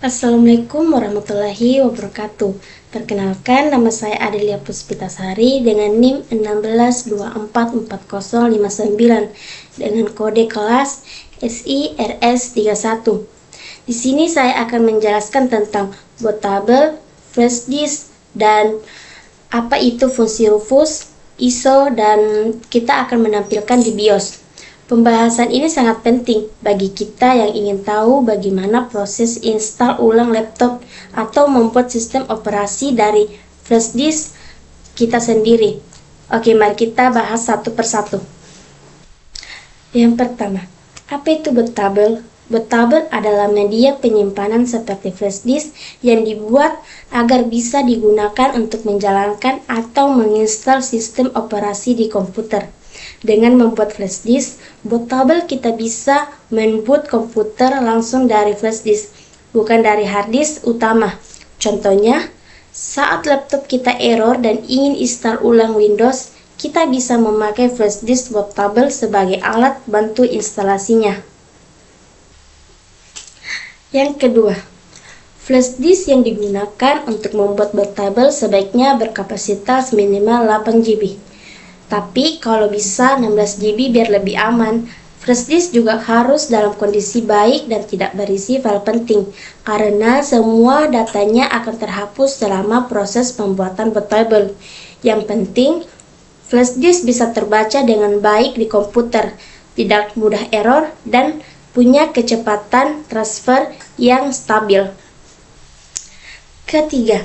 Assalamualaikum warahmatullahi wabarakatuh. Perkenalkan, nama saya Adelia Puspitasari dengan NIM 16244059 dengan kode kelas SIRS 31. Di sini saya akan menjelaskan tentang bootable, flash disk, dan apa itu fungsi Rufus, ISO, dan kita akan menampilkan di BIOS. Pembahasan ini sangat penting bagi kita yang ingin tahu bagaimana proses install ulang laptop atau membuat sistem operasi dari flash disk kita sendiri. Oke, mari kita bahas satu persatu. Yang pertama, apa itu bootable? Bootable adalah media penyimpanan seperti flash disk yang dibuat agar bisa digunakan untuk menjalankan atau menginstal sistem operasi di komputer. Dengan membuat flash disk bootable, kita bisa memboot komputer langsung dari flash disk, bukan dari hard disk utama. Contohnya, saat laptop kita error dan ingin install ulang Windows, kita bisa memakai flash disk bootable sebagai alat bantu instalasinya. Yang kedua, flash disk yang digunakan untuk membuat bootable sebaiknya berkapasitas minimal 8 GB. Tapi kalau bisa 16 GB biar lebih aman. Flash disk juga harus dalam kondisi baik dan tidak berisi file penting, karena semua datanya akan terhapus selama proses pembuatan bootable. Yang penting, flash disk bisa terbaca dengan baik di komputer, tidak mudah error, dan punya kecepatan transfer yang stabil. Ketiga,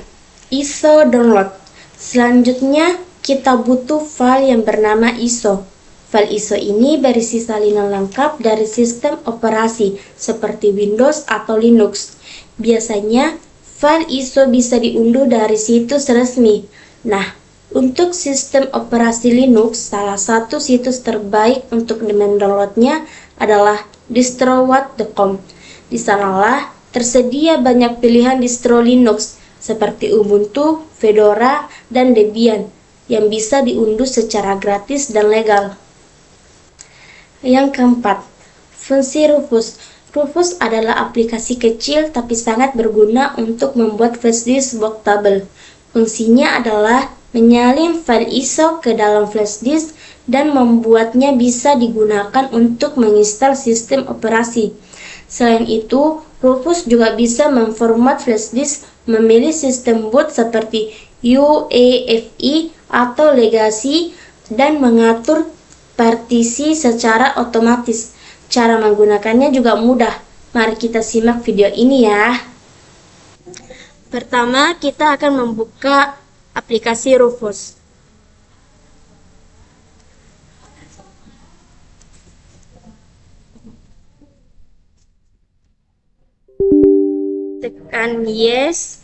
ISO download. Selanjutnya, kita butuh file yang bernama ISO. File ISO ini berisi salinan lengkap dari sistem operasi seperti Windows atau Linux. Biasanya, file ISO bisa diunduh dari situs resmi. Nah, untuk sistem operasi Linux, salah satu situs terbaik untuk mendownloadnya adalah distrowatt.com. Di sanalah tersedia banyak pilihan distro Linux seperti Ubuntu, Fedora, dan Debian yang bisa diunduh secara gratis dan legal. Yang keempat, fungsi Rufus. Rufus adalah aplikasi kecil tapi sangat berguna untuk membuat flash disk bootable. Fungsinya adalah menyalin file ISO ke dalam flash disk dan membuatnya bisa digunakan untuk menginstal sistem operasi. Selain itu, Rufus juga bisa memformat flash disk, memilih sistem boot seperti UEFI atau legacy, dan mengatur partisi secara otomatis. Cara menggunakannya juga mudah. Mari kita simak video ini ya. Pertama, kita akan membuka aplikasi Rufus. Tekan yes.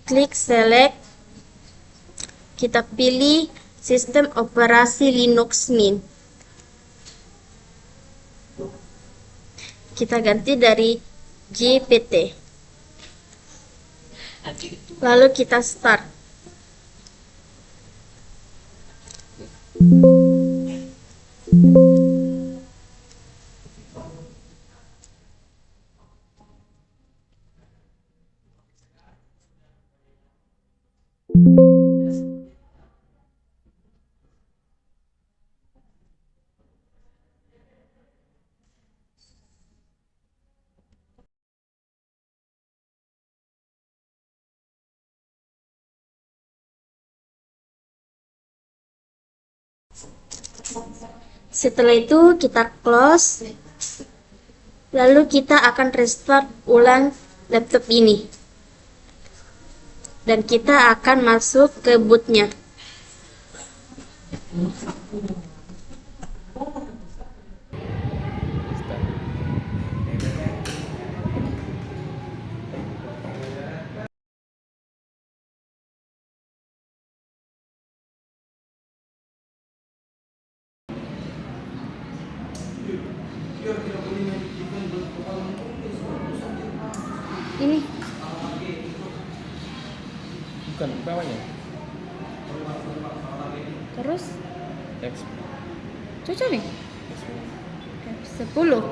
Klik select. Kita pilih sistem operasi Linux Mint. Kita ganti dari GPT. Lalu kita start. Setelah itu kita close, lalu kita akan restart ulang laptop ini, dan kita akan masuk ke bootnya. Ini bukan bawahnya terus X Cocok nih. 10.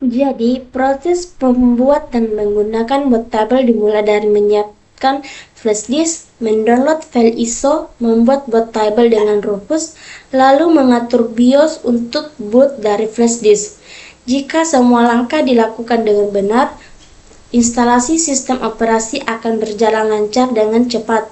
Jadi, proses membuat dan menggunakan bootable dimulai dari menyiapkan flash disk, mendownload file ISO, membuat bootable dengan Rufus, lalu mengatur BIOS untuk boot dari flash disk. Jika semua langkah dilakukan dengan benar, instalasi sistem operasi akan berjalan lancar dengan cepat.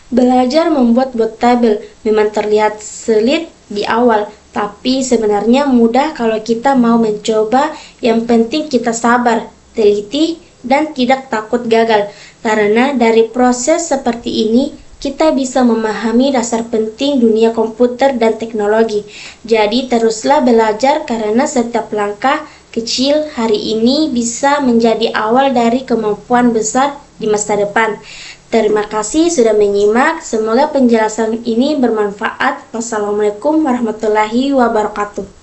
Belajar membuat bootable memang terlihat sulit di awal, tapi sebenarnya mudah kalau kita mau mencoba. Yang penting kita sabar, teliti, dan tidak takut gagal. Karena dari proses seperti ini, kita bisa memahami dasar penting dunia komputer dan teknologi. Jadi teruslah belajar karena setiap langkah kecil hari ini bisa menjadi awal dari kemampuan besar di masa depan. Terima kasih sudah menyimak. Semoga penjelasan ini bermanfaat. Wassalamualaikum warahmatullahi wabarakatuh.